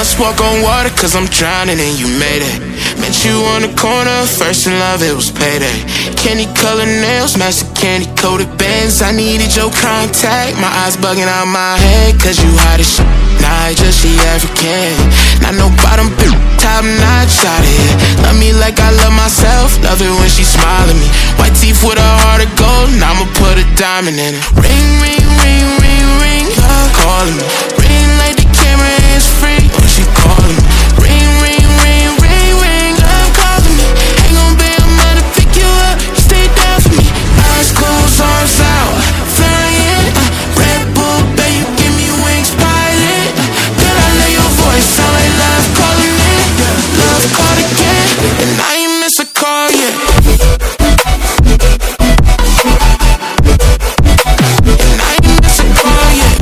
must walk on water, cause I'm drowning and you made it. Met you on the corner, first in love, it was payday. Candy colored nails, match the candy coated bands. I needed your contact, my eyes bugging out my head, cause you hot as shit. Nah, just she African. Not no bottom bitch, top notch out here. Love me like I love myself, love it when she smile at me. White teeth with a heart of gold, now I'ma put a diamond in it. Ring, ring, ring, ring, ring, love calling me. Ring like the camera is free, when she calling me. Ring, ring, ring, ring, ring, love calling me. Ain't gon' be a man to pick you up, you stay down for me. Eyes closed, arms out, flying. Red Bull, babe, you give me wings, pilot. Girl, I know your voice, sound like love calling me. Love called again, and I ain't miss a call yet. And I ain't miss a call yet.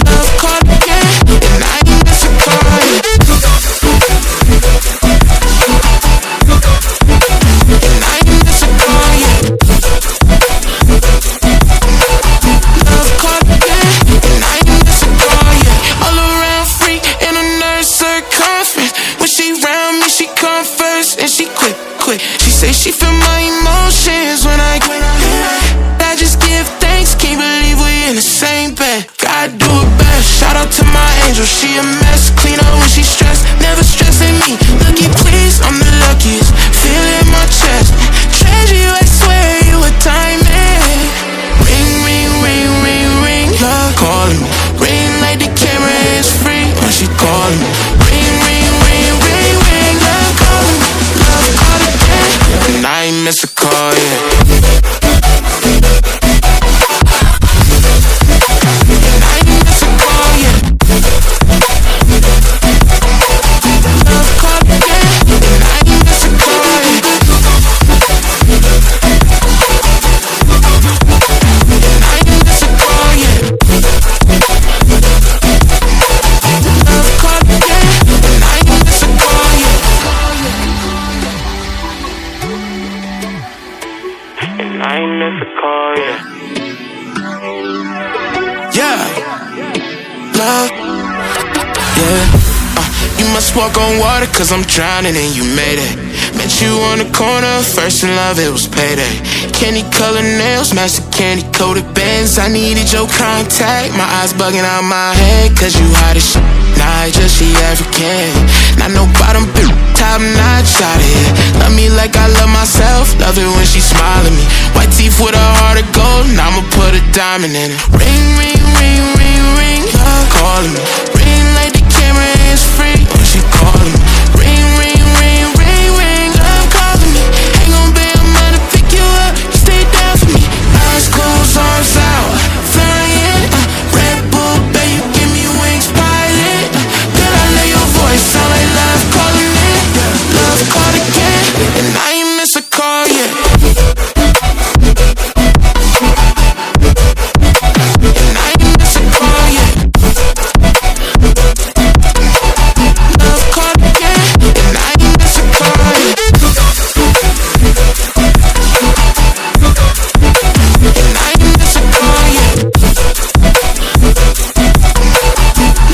Love called again, and I ain't miss a call yet. And I ain't miss a call yet. Love called again, and I ain't miss a call yet. All around free in a nerd circumference. When she round me, she come first, and she quick. She say she feel my emotions when I just give thanks, can't believe we in the same bed. Gotta do it best, shout out to my angel, she a mess. Clean up when she stressed, never stressing me. Lucky please, I'm the luckiest, feel it in my chest. Treasure you, I swear you a diamond. Ring, ring, ring, ring, ring, love calling me. Ring like the camera is free, when she calling me. Ring, ring, ring, ring, ring, love calling me. Love calling again, and I ain't miss a call yet. And I ain't miss a call yet. Love called again, and I ain't miss a call yet. And I ain't miss a call yet. Love called again, and I ain't miss a call yet. And I ain't miss a call yet. Yeah, love, yeah. You must walk on water, cause I'm drowning and you made it. Met you on the corner, first in love, it was payday. Candy colored nails, match the candy coated bands. I needed your contact, my eyes bugging out my head, cause you hot as shit. Nah, just she African. Not no bottom bitch, top notch out here. Love me like I love myself, love it when she smile at me. White teeth with a heart of gold, now I'ma put a diamond in it. Ring, ring, ring, ring, ring, love calling me. Ring like the camera is free, when she calling me. Ring, ring, ring, ring, ring, love calling me. Ain't gon' be a man to pick you up, you stay down for me. Eyes closed, arms out, flying. Red Bull, babe, you give me wings, pilot. Girl, I know your voice, sound like love calling me. Love called again, and I ain't miss a call yet. And I ain't miss a call yet. Love called again, and I ain't miss a call yet. And I ain't miss a call yet.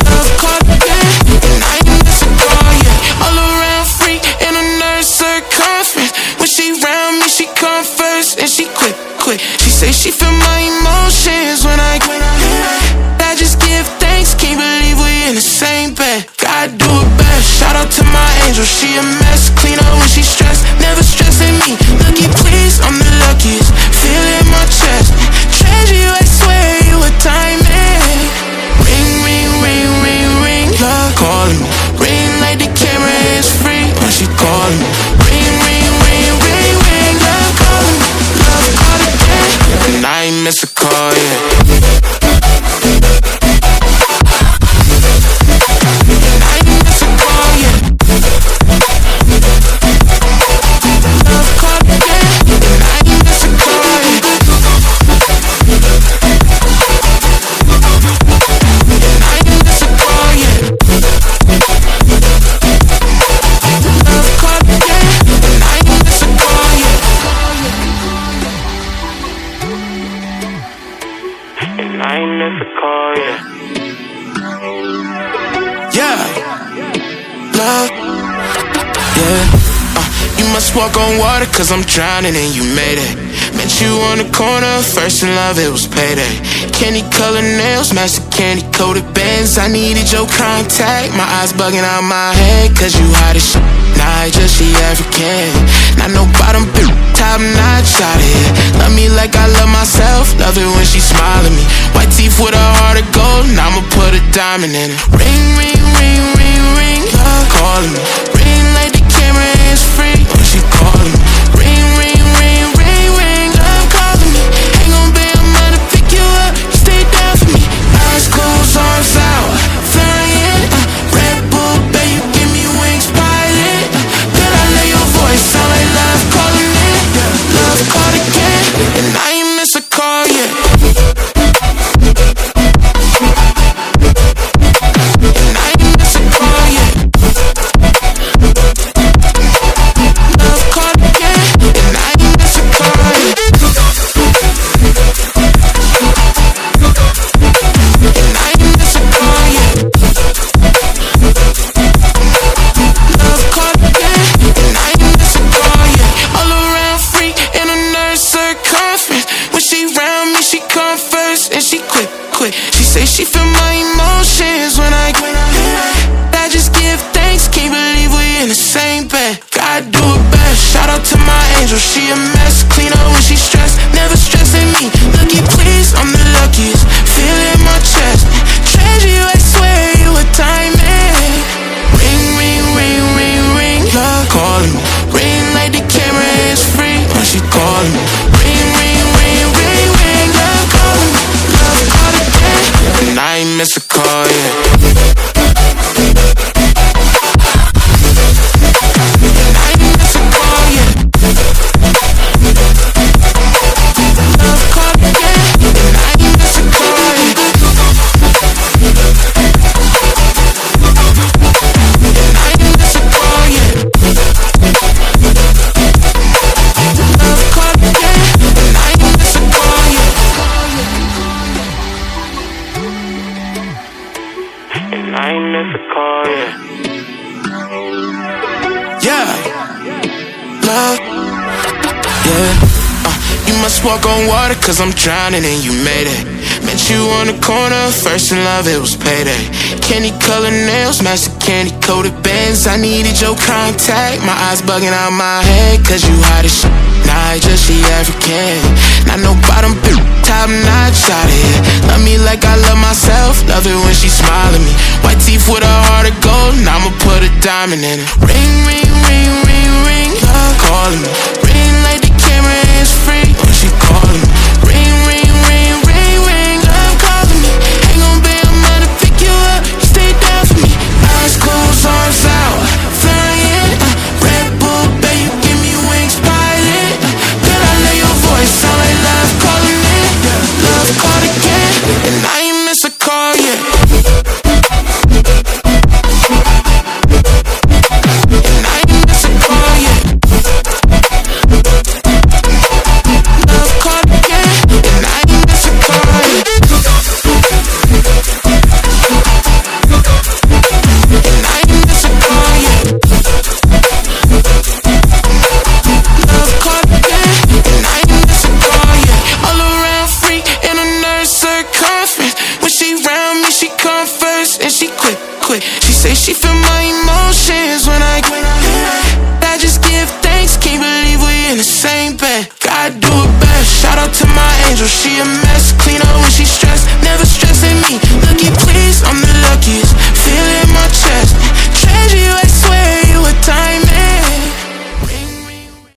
Love called again, and I ain't miss a call yet. All around free in a nerd circumference. When she round me, she come first, and she quick. She say she feel my emotions when I just give thanks, can't believe we in the same bed. Gotta do it best, shout out to my angel, she a mess. Clean up when she stressed, never stressing me. Lucky please, I'm the luckiest, feel it in my chest. Treasure you, I swear you a diamond. Ring, ring, ring, ring, ring, love calling me. Ring like the camera is free, when she calling me. Ring, ring, ring, ring, ring, love calling me. Love called again, and I ain't miss a call yet. And I ain't miss a call yet. must walk on water, cause I'm drowning and you made it. Met you on the corner, first in love, it was payday. Candy colored nails, match the candy coated bands. I needed your contact, my eyes bugging out my head, cause you hot as shit. Nah, I just she African. Not no bottom bitch, top notch out here. Love me like I love myself, love it when she smile at me. White teeth with a heart of gold, now I'ma put a diamond in it. Ring, ring, ring, ring, ring, love calling me. Ring like the camera is free, when she calling me. Ring, ring, ring, ring, ring, love calling me. Ain't gon' be a man to pick you up, stay down for me. Eyes closed, arms out, flying. Red Bull, babe, you give me wings, pilot. Girl, I love your voice, sound like love calling me. Love called again, and I ain't miss a call yet. And I ain't miss a call yet. Love called again, and I ain't miss a call yet. And I ain't miss a call yet. Love called again, and I ain't miss a call yet. All around free in a nurse circumference. When she round me, she come first, and she quick. She say she feel my emotions when I just give thanks, can't believe we in the same bed. God do it best, shout out to my angel, she a mess. Clean up when she stressed, never stressing me. Lucky please, I'm the luckiest, feel it in my chest. Treasure you, I swear you a diamond. Ring, ring, ring, ring, ring, love calling me. Ring like the camera is free, when she calling me. Ring, ring, ring, ring, ring, love calling me. Love call again, and I ain't miss a call yet. And I ain't miss a call yet. Love call again, and I ain't miss a call yet. And I ain't miss a call yet. Love call again, and I ain't miss a call yet. And I ain't miss a call yet. Yeah, love, yeah. You must walk on water, cause I'm drowning and you made it. Met you on the corner, first in love, it was payday. Candy colored nails, match the candy coated bands. I needed your contact, my eyes bugging out my head, cause you hot as shit. Nah, I just she African. Not no bottom bitch, top notch out here. Love me like I love myself, love it when she smile at me. White teeth with a heart of gold, now I'ma put a diamond in it. Ring, ring, ring, ring, ring, love calling me. Ring like the camera is free, when she calling me. Ring, ring, ring, ring, ring, love calling me. Ain't gon' be a man to pick you up, stay down for me. Eyes closed, arms out, flying. Red Bull, babe, you give me wings, pilot. Girl, I love your voice, sound like love calling me. Love called again, and I ain't miss a call yet. And I ain't miss a call yet. Love called again, and I ain't miss a call yet. And I ain't miss a call yet. Love called again, and I ain't miss a call yet. All around free in a nurse circumference. When she round me, she come first, and she quick. She say she feel my emotions when I just give thanks, can't believe we in the same bed. God do it best, shout out to my angel, she a mess. Clean